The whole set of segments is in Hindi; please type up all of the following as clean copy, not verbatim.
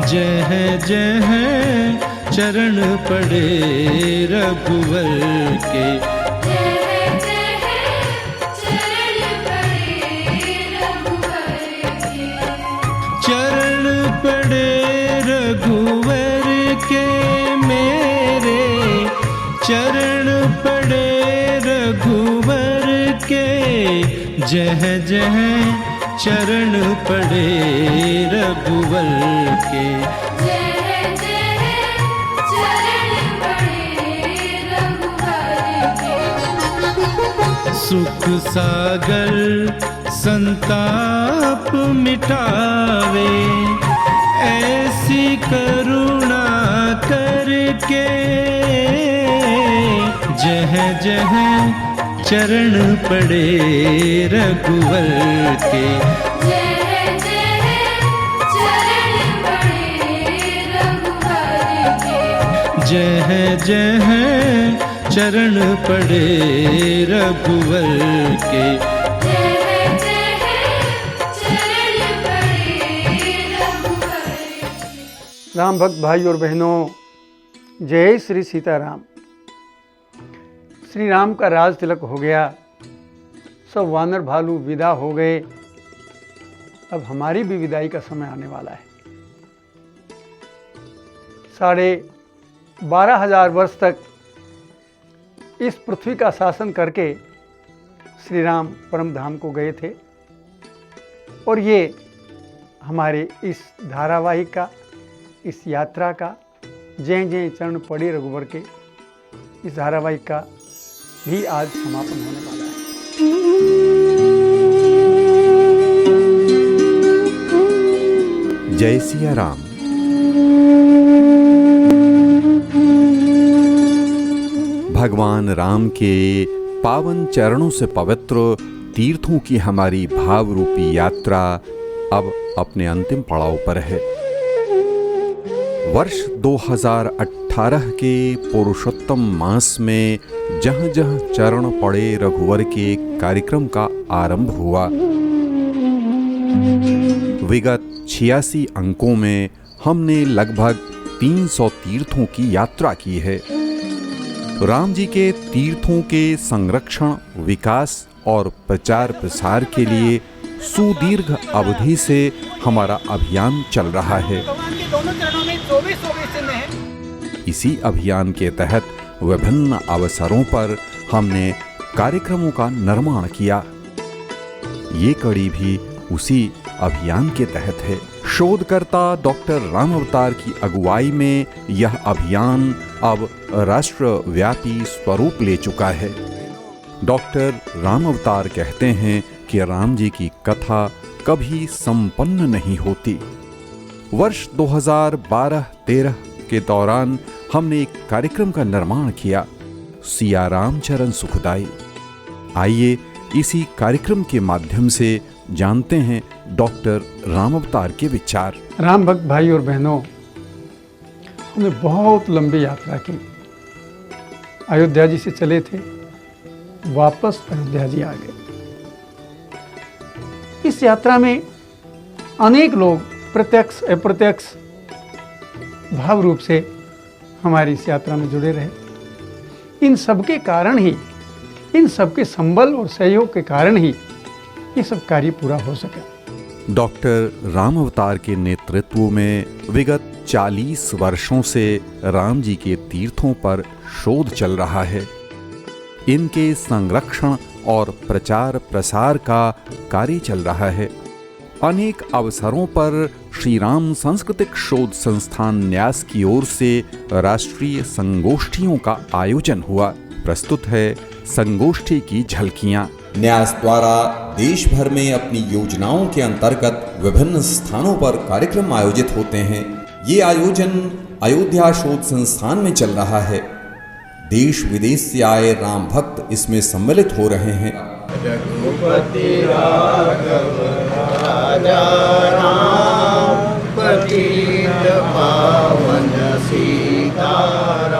जह जह चरण पड़े रघुवर के, चरण पड़े रघुवर के मेरे, चरण पड़े रघुवर के, जह जह चरण पड़े रघुवर के, जय जय चरण पड़े रघुवर के। सुख सागर संताप मिटावे, ऐसी करुणा करके, जह जह चरण पड़े रघुवर के, जय जय चरण पड़े रघुवर के। जह जह चरण पड़े रघुवर के। जय जय चरण पड़े रघुवर के। राम भक्त भाई और बहनों, जय श्री सीताराम। श्री राम का राज तिलक हो गया, सब वानर भालू विदा हो गए। अब हमारी भी विदाई का समय आने वाला है। 12,500 वर्ष तक इस पृथ्वी का शासन करके श्री राम परम धाम को गए थे, और ये हमारे इस धारावाहिक का, इस यात्रा का, जय जय चरण पड़े रघुवर के, इस धारावाहिक का भी आज समापन होने वाला है। जय सिया राम। भगवान राम के पावन चरणों से पवित्र तीर्थों की हमारी भाव रूपी यात्रा अब अपने अंतिम पड़ाव पर है। वर्ष 2018 के पुरुषोत्तम मास में जहाँ जहाँ चरण पड़े रघुवर के कार्यक्रम का आरंभ हुआ, विगत 86 अंकों में हमने लगभग 300 तीर्थों की यात्रा की है। राम जी के तीर्थों के संरक्षण, विकास और प्रचार प्रसार के लिए सुदीर्घ अवधि से हमारा अभियान चल रहा है। इसी अभियान के तहत विभिन्न अवसरों पर हमने कार्यक्रमों का निर्माण किया। ये कड़ी भी उसी अभियान के तहत है। शोधकर्ता डॉक्टर राम अवतार की अगुवाई में यह अभियान अब राष्ट्रव्यापी स्वरूप ले चुका है। डॉक्टर राम अवतार कहते हैं कि राम जी की कथा कभी संपन्न नहीं होती। वर्ष 2012-13 के दौरान हमने एक कार्यक्रम का निर्माण किया, सिया राम चरण सुखदाई। आइए इसी कार्यक्रम के माध्यम से जानते हैं डॉक्टर राम अवतार के विचार। राम भक्त भाई और बहनों, हमने बहुत लंबी यात्रा की। अयोध्या जी से चले थे, वापस अयोध्या जी आ गए। इस यात्रा में अनेक लोग प्रत्यक्ष अप्रत्यक्ष भाव रूप से हमारी इस यात्रा में जुड़े रहे। इन सबके कारण ही, इन सबके संबल और सहयोग के कारण ही ये सब कार्य पूरा हो सका। डॉक्टर राम अवतार के नेतृत्व में विगत 40 वर्षों से राम जी के तीर्थों पर शोध चल रहा है। इनके संरक्षण और प्रचार प्रसार का कार्य चल रहा है। अनेक अवसरों पर श्री राम सांस्कृतिक शोध संस्थान न्यास की ओर से राष्ट्रीय संगोष्ठियों का आयोजन हुआ। प्रस्तुत है संगोष्ठी की झलकियां। न्यास द्वारा देश भर में अपनी योजनाओं के अंतर्गत विभिन्न स्थानों पर कार्यक्रम आयोजित होते हैं। ये आयोजन अयोध्या शोध संस्थान में चल रहा है। देश विदेश से आए राम भक्त इसमें सम्मिलित हो रहे हैं। रघुपति राघव राजा राम, पतित पावन सीताराम।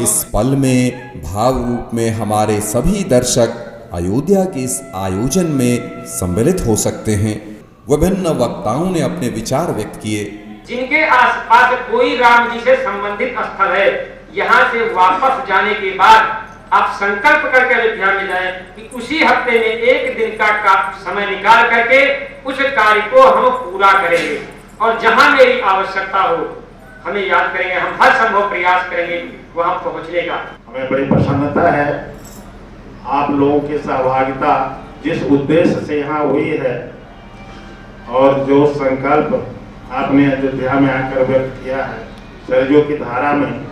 इस पल में भाव रूप में हमारे सभी दर्शक अयोध्या के इस आयोजन में सम्मिलित हो सकते हैं। विभिन्न वक्ताओं ने अपने विचार व्यक्त किए। जिनके आसपास कोई राम जी से संबंधित स्थल है, यहाँ से वापस जाने के बाद आप संकल्प करके अयोध्या में जाएं कि उसी हफ्ते में एक दिन का समय निकाल करके उस कार्य को हम पूरा करेंगे और जहां मेरी आवश्यकता हो हमें याद करेंगे, हम हर संभव प्रयास करेंगे वहां पहुंचने का। हमें बड़ी प्रसन्नता है आप लोगों की सहभागिता जिस उद्देश्य से यहाँ हुई है और जो संकल्प आपने अयोध्या में आकर व्यक्त किया है सरयू की धारा में,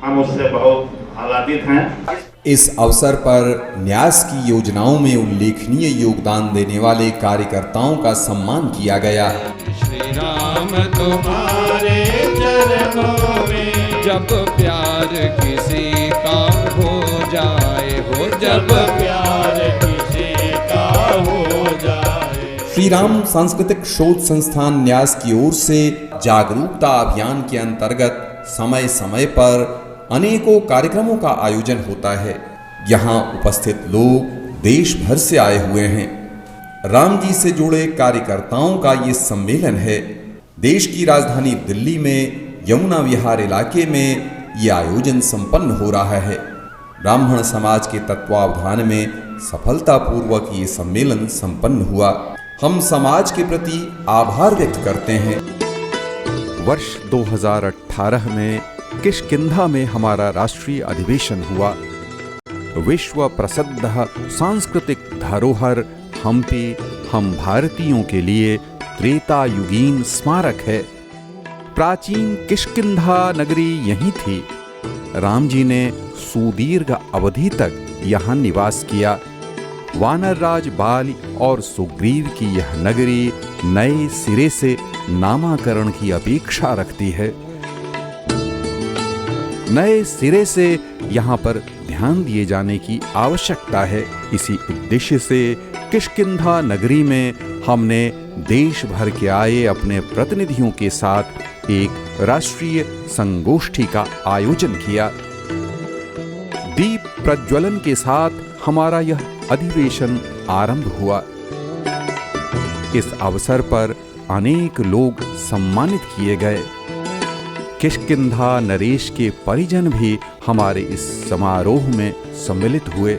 हम उससे बहुत आह्लादित हैं। इस अवसर पर न्यास की योजनाओं में उल्लेखनीय योगदान देने वाले कार्यकर्ताओं का सम्मान किया गया। श्री राम तुम्हारे चरणों में जब प्यार किसी का हो जाए हो, जब प्यार किसी का हो जाए। श्री राम सांस्कृतिक शोध संस्थान न्यास की ओर से जागरूकता अभियान के अंतर्गत समय समय पर अनेकों कार्यक्रमों का आयोजन होता है। यहाँ उपस्थित लोग देश भर से आए हुए हैं। राम जी से जुड़े कार्यकर्ताओं का ये सम्मेलन है। देश की राजधानी दिल्ली में यमुना विहार इलाके में ये आयोजन संपन्न हो रहा है। ब्राह्मण समाज के तत्वावधान में सफलतापूर्वक ये सम्मेलन संपन्न हुआ। हम समाज के प्रति आभार व्यक्त करते हैं। वर्ष 2018 में किष्किंधा में हमारा राष्ट्रीय अधिवेशन हुआ। विश्व प्रसिद्ध सांस्कृतिक धरोहर हम्पी हम भारतीयों के लिए त्रेतायुगीन स्मारक है। प्राचीन किष्किंधा नगरी यहीं थी। राम जी ने सुदीर्घ अवधि तक यहाँ निवास किया। वानर राज बाली और सुग्रीव की यह नगरी नए सिरे से नामाकरण की अपेक्षा रखती है। नए सिरे से यहाँ पर ध्यान दिए जाने की आवश्यकता है। इसी उद्देश्य से किष्किंधा नगरी में हमने देश भर के आए अपने प्रतिनिधियों के साथ एक राष्ट्रीय संगोष्ठी का आयोजन किया। दीप प्रज्वलन के साथ हमारा यह अधिवेशन आरंभ हुआ। इस अवसर पर अनेक लोग सम्मानित किए गए। किष्किंधा नरेश के परिजन भी हमारे इस समारोह में सम्मिलित हुए।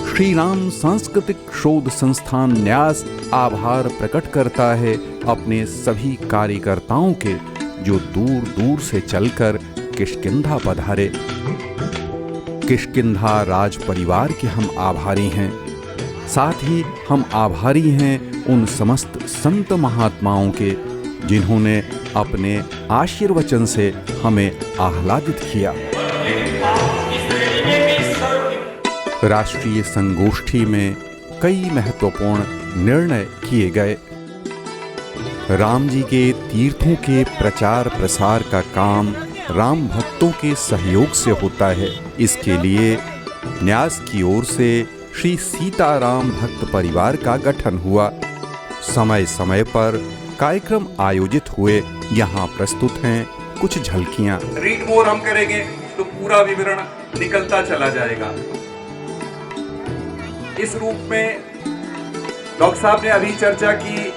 श्री राम सांस्कृतिक शोध संस्थान न्यास आभार प्रकट करता है अपने सभी कार्यकर्ताओं के जो दूर दूर से चलकर किष्किंधा पधारे। किष्किंधा राज परिवार के हम आभारी हैं। साथ ही हम आभारी हैं उन समस्त संत महात्माओं के जिन्होंने अपने आशीर्वचन से हमें आह्लादित किया। राष्ट्रीय संगोष्ठी में कई महत्वपूर्ण निर्णय किए गए। राम जी के तीर्थों के प्रचार प्रसार का काम राम भक्तों के सहयोग से होता है। इसके लिए न्यास की ओर से श्री सीताराम भक्त परिवार का गठन हुआ। समय समय पर कार्यक्रम आयोजित हुए। यहाँ प्रस्तुत हैं कुछ झलकियाँ। रीड मोर हम करेंगे तो पूरा विवरण निकलता चला जाएगा। इस रूप में डॉक्टर साहब ने अभी चर्चा की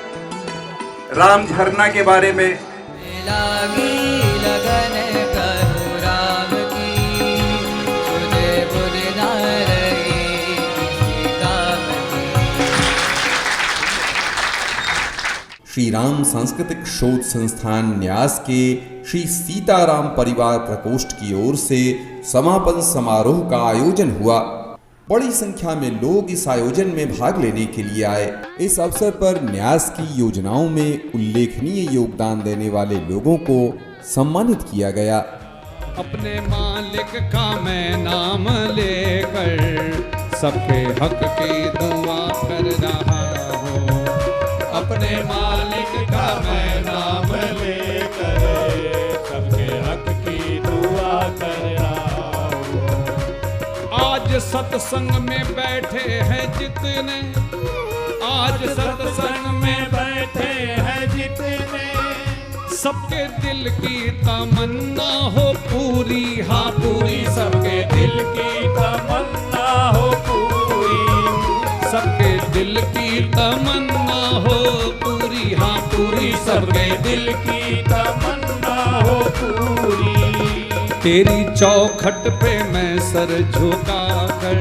राम झरना के बारे में। श्री राम सांस्कृतिक शोध संस्थान न्यास के श्री सीताराम परिवार प्रकोष्ठ की ओर से समापन समारोह का आयोजन हुआ। बड़ी संख्या में लोग इस आयोजन में भाग लेने के लिए आए। इस अवसर पर न्यास की योजनाओं में उल्लेखनीय योगदान देने वाले लोगों को सम्मानित किया गया। अपने मालिक का मैं नाम लेकर सबके हक की दुआ कर रहा हूँ। अपने मालिक का मैं नाम लेकर सबके हक की दुआ कर रहा हूँ। आज सत्संग में बैठे हैं जितने, आज सत्संग में बैठे हैं जितने, सबके दिल की तमन्ना हो पूरी, हाँ पूरी, सबके दिल की तमन्ना हो पूरी, सबके दिल की तमन्ना हो पूरी, हाँ पूरी सबके दिल की तमन्ना हो पूरी। तेरी चौखट पे मैं सर झुका कर,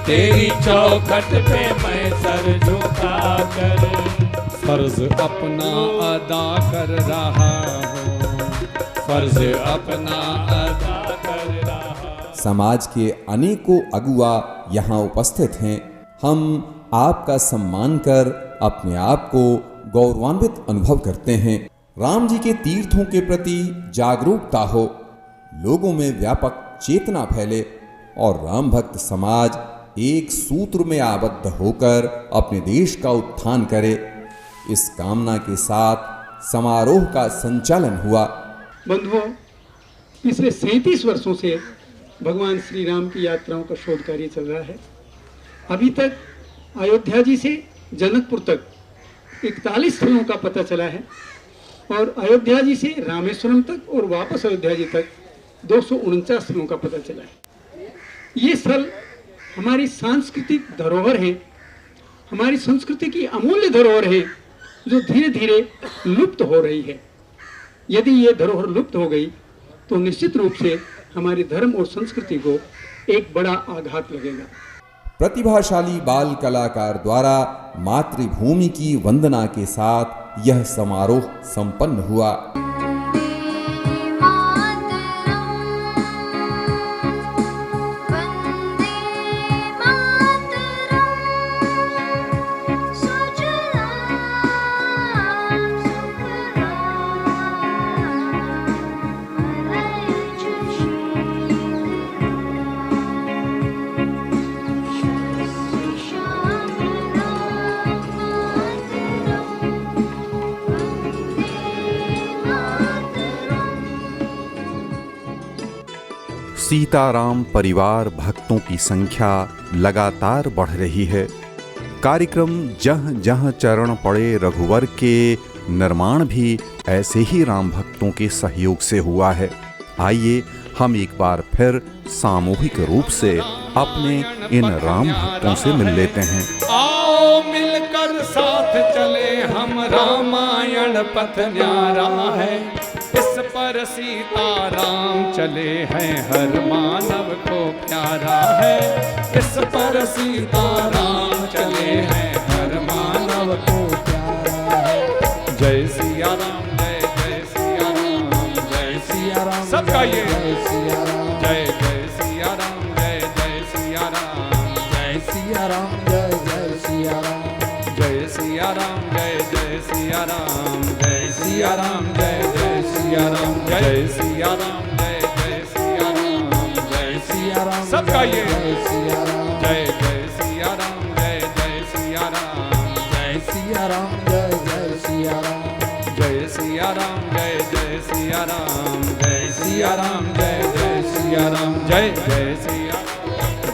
तेरी चौखट पे मैं सर झुका कर फर्ज अपना अदा कर रहा हूँ, फर्ज अपना अदा कर रहा। समाज के अनेकों अगुआ यहाँ उपस्थित हैं। हम आपका सम्मान कर अपने आप को गौरवान्वित अनुभव करते हैं। राम जी के तीर्थों के प्रति जागरूकता हो, लोगों में व्यापक चेतना फैले और राम भक्त समाज एक सूत्र में आबद्ध होकर अपने देश का उत्थान करे, इस कामना के साथ समारोह का संचालन हुआ। बंधुओं, पिछले 37 वर्षों से भगवान श्री राम की यात्राओं का शोध कार्य चल रहा है। अभी तक अयोध्या जी से जनकपुर तक 41 स्थलों का पता चला है और अयोध्या जी से रामेश्वरम तक और वापस अयोध्या जी तक 249 स्थलों का पता चला है। ये स्थल हमारी सांस्कृतिक धरोहर है, हमारी संस्कृति की अमूल्य धरोहर है जो धीरे धीरे लुप्त हो रही है। यदि ये धरोहर लुप्त हो गई तो निश्चित रूप से हमारे धर्म और संस्कृति को एक बड़ा आघात लगेगा। प्रतिभाशाली बाल कलाकार द्वारा मातृभूमि की वंदना के साथ यह समारोह संपन्न हुआ। सीताराम परिवार भक्तों की संख्या लगातार बढ़ रही है। कार्यक्रम जहाँ जहाँ चरण पड़े रघुवर के निर्माण भी ऐसे ही राम भक्तों के सहयोग से हुआ है। आइए हम एक बार फिर सामूहिक रूप से अपने इन राम भक्तों से मिल लेते हैं। आओ मिलकर साथ चले हम, रामायण पथ न्यारा है, इस पर सीताराम चले हैं, हर मानव को प्यारा है। इस पर सीताराम चले हैं, हर मानव को प्यारा है। जय सिया राम, जय जय सिया राम, जय सिया राम, सबका ये जय सिया राम, जय जय सिया राम, जय जय सिया राम, जय सिया राम, जय जय सिया राम, जय सिया राम, जय जय सिया राम, जय सिया राम, जय जय सिया राम, जय सिया राम, जय जय सिया राम, जय सिया राम, सबका ये जय सिया राम, जय जय सिया राम, जय जय सिया राम, जय सिया राम, जय जय सिया राम, जय सिया राम, जय जय सिया राम, जय सिया राम, जय जय सिया राम, जय जय सिया,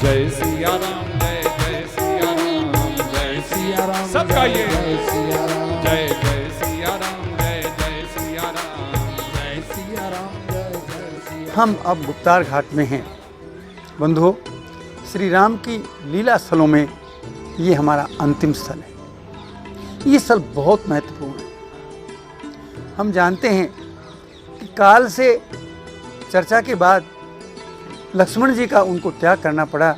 जय सिया राम, जय जय सिया राम, जय सिया राम, सबका ये जय सिया राम, जय जय सिया राम, जय जय सिया राम, जय सिया राम, जय जय सिया। हम अब गुप्तार घाट में हैं। बंधुओं, श्री राम की लीला स्थलों में ये हमारा अंतिम स्थल है। ये स्थल बहुत महत्वपूर्ण है। हम जानते हैं कि काल से चर्चा के बाद लक्ष्मण जी का उनको त्याग करना पड़ा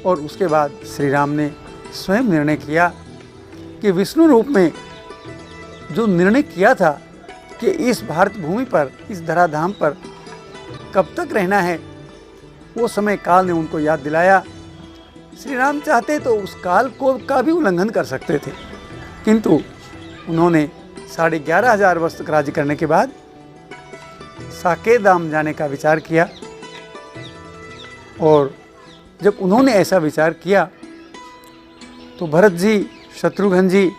और उसके बाद श्री राम ने स्वयं निर्णय किया कि विष्णु रूप में जो निर्णय किया था कि इस भारत भूमि पर, इस धराधाम पर कब तक रहना है, वो समय काल ने उनको याद दिलाया। श्री राम चाहते तो उस काल को का भी उल्लंघन कर सकते थे, किंतु उन्होंने 11,500 वर्ष तक राज्य करने के बाद साकेत धाम जाने का विचार किया। और जब उन्होंने ऐसा विचार किया तो भरत जी, शत्रुघ्न जी,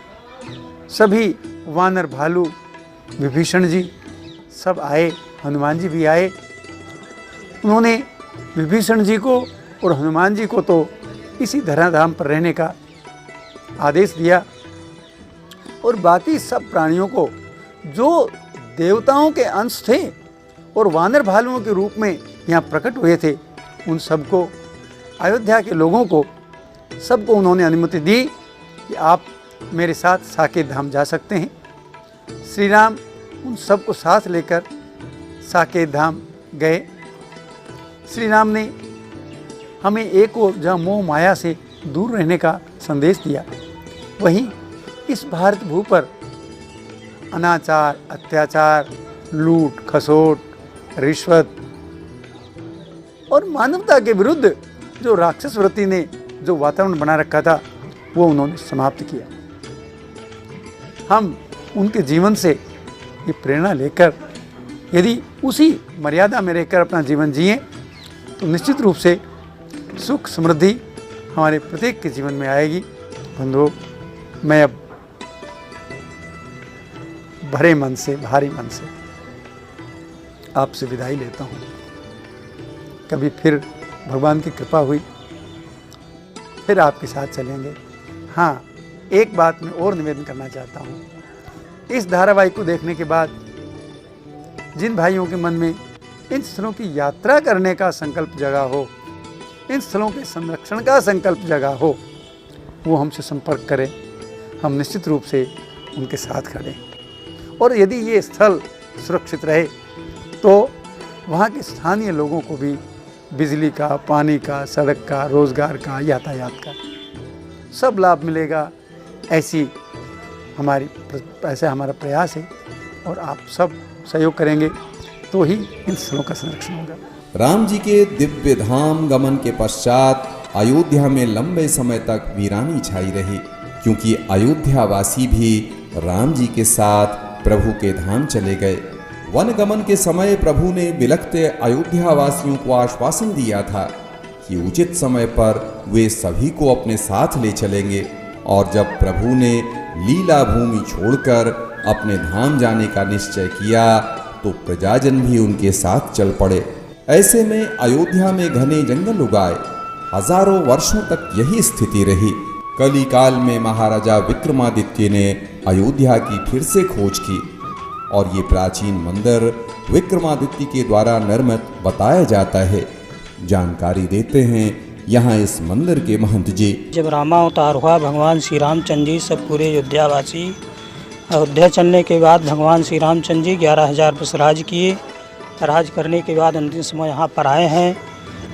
सभी वानर भालू, विभीषण जी सब आए, हनुमान जी भी आए। उन्होंने विभीषण जी को और हनुमान जी को तो इसी धराधाम पर रहने का आदेश दिया और बाकी सब प्राणियों को जो देवताओं के अंश थे और वानर भालुओं के रूप में यहाँ प्रकट हुए थे, उन सबको, अयोध्या के लोगों को सबको उन्होंने अनुमति दी कि आप मेरे साथ साकेत धाम जा सकते हैं। श्री राम उन सबको साथ लेकर साकेत धाम गए। श्री राम ने हमें एक और जहाँ मोह माया से दूर रहने का संदेश दिया, वहीं इस भारत भू पर अनाचार, अत्याचार, लूट खसोट, रिश्वत और मानवता के विरुद्ध जो राक्षस वृत्ति ने जो वातावरण बना रखा था वो उन्होंने समाप्त किया। हम उनके जीवन से ये प्रेरणा लेकर यदि उसी मर्यादा में रहकर अपना जीवन जिए तो निश्चित रूप से सुख समृद्धि हमारे प्रत्येक के जीवन में आएगी। बंधुओं, मैं अब भरे मन से, भारी मन से आपसे विदाई लेता हूँ। कभी फिर भगवान की कृपा हुई फिर आपके साथ चलेंगे। हाँ, एक बात मैं और निवेदन करना चाहता हूँ। इस धारावाहिक को देखने के बाद जिन भाइयों के मन में इन स्थलों की यात्रा करने का संकल्प जगा हो, इन स्थलों के संरक्षण का संकल्प जगा हो, वो हमसे संपर्क करें। हम निश्चित रूप से उनके साथ खड़े हैं। और यदि ये स्थल सुरक्षित रहे तो वहाँ के स्थानीय लोगों को भी बिजली का, पानी का, सड़क का, रोज़गार का, यातायात का सब लाभ मिलेगा। ऐसा हमारा प्रयास है और आप सब सहयोग करेंगे तो ही इन स्थलों का संरक्षण होगा। राम जी के दिव्य धाम गमन के पश्चात अयोध्या में लंबे समय तक वीरानी छाई रही, क्योंकि अयोध्यावासी भी राम जी के साथ प्रभु के धाम चले गए। वन गमन के समय प्रभु ने बिलखते अयोध्यावासियों को आश्वासन दिया था कि उचित समय पर वे सभी को अपने साथ ले चलेंगे। और जब प्रभु ने लीला भूमि छोड़कर अपने धाम जाने का निश्चय किया तो प्रजाजन भी उनके साथ चल पड़े। ऐसे में अयोध्या में घने जंगल उगाए। हजारों वर्षों तक यही स्थिति रही। कली काल में महाराजा विक्रमादित्य ने अयोध्या की फिर से खोज की और ये प्राचीन मंदिर विक्रमादित्य के द्वारा निर्मित बताया जाता है। जानकारी देते हैं यहाँ इस मंदिर के महंत जी। जब रामावतार हुआ, भगवान श्री रामचंद्र जी सब पूरे अयोध्यावासी अयोध्या चलने के बाद भगवान श्री रामचंद्र जी 11,000 वर्ष राज किए। राज करने के बाद अंतिम समय यहाँ पर आए हैं।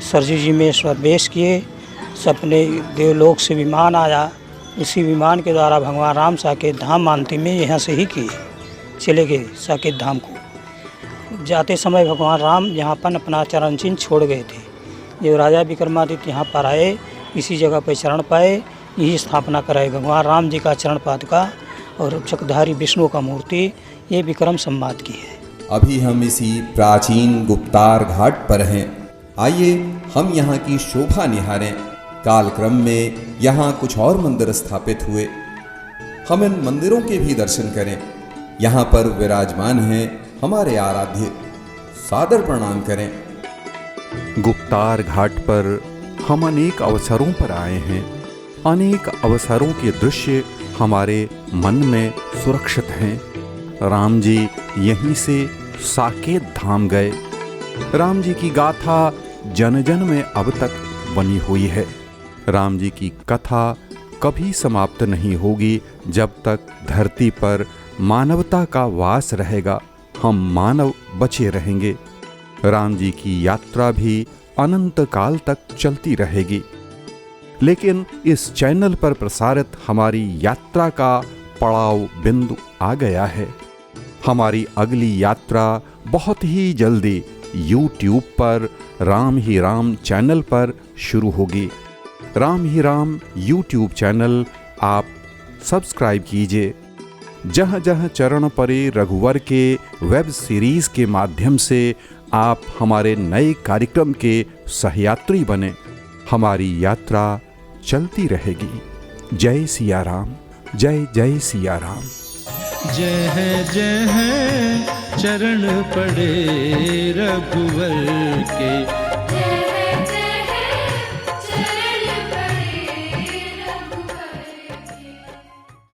सरजू जी में स्वदेश किए। सपने देवलोक से विमान आया, उसी विमान के द्वारा भगवान राम साकेत धाम अंतिम में यहाँ से ही किए, चले गए साकेत धाम को। जाते समय भगवान राम यहाँ पर अपना चरण चिन्ह छोड़ गए थे। जब राजा विक्रमादित्य यहाँ पर आए, इसी जगह पर चरण पाए, यही स्थापना कराई भगवान राम जी का चरण पादुका और चक्रधारी विष्णु का मूर्ति, ये विक्रम संवाद की है। अभी हम इसी प्राचीन गुप्तार घाट पर हैं। आइए हम यहाँ की शोभा निहारें। कालक्रम में यहाँ कुछ और मंदिर स्थापित हुए, हम इन मंदिरों के भी दर्शन करें। यहाँ पर विराजमान हैं हमारे आराध्य, सादर प्रणाम करें। गुप्तार घाट पर हम अनेक अवसरों पर आए हैं। अनेक अवसरों के दृश्य हमारे मन में सुरक्षित हैं। राम जी यहीं से साकेत धाम गए। राम जी की गाथा जन जन में अब तक बनी हुई है। राम जी की कथा कभी समाप्त नहीं होगी जब तक धरती पर मानवता का वास रहेगा। हम मानव बचे रहेंगे। राम जी की यात्रा भी अनंत काल तक चलती रहेगी। लेकिन इस चैनल पर प्रसारित हमारी यात्रा का पड़ाव बिंदु आ गया है। हमारी अगली यात्रा बहुत ही जल्दी YouTube पर राम ही राम चैनल पर शुरू होगी। राम ही राम YouTube चैनल आप सब्सक्राइब कीजिए। जहाँ जहाँ चरण परे रघुवर के वेब सीरीज के माध्यम से आप हमारे नए कार्यक्रम के सहयात्री बने। हमारी यात्रा चलती रहेगी। जय सिया राम, जय जय सिया राम। जय है चरण पड़े रघुवर के,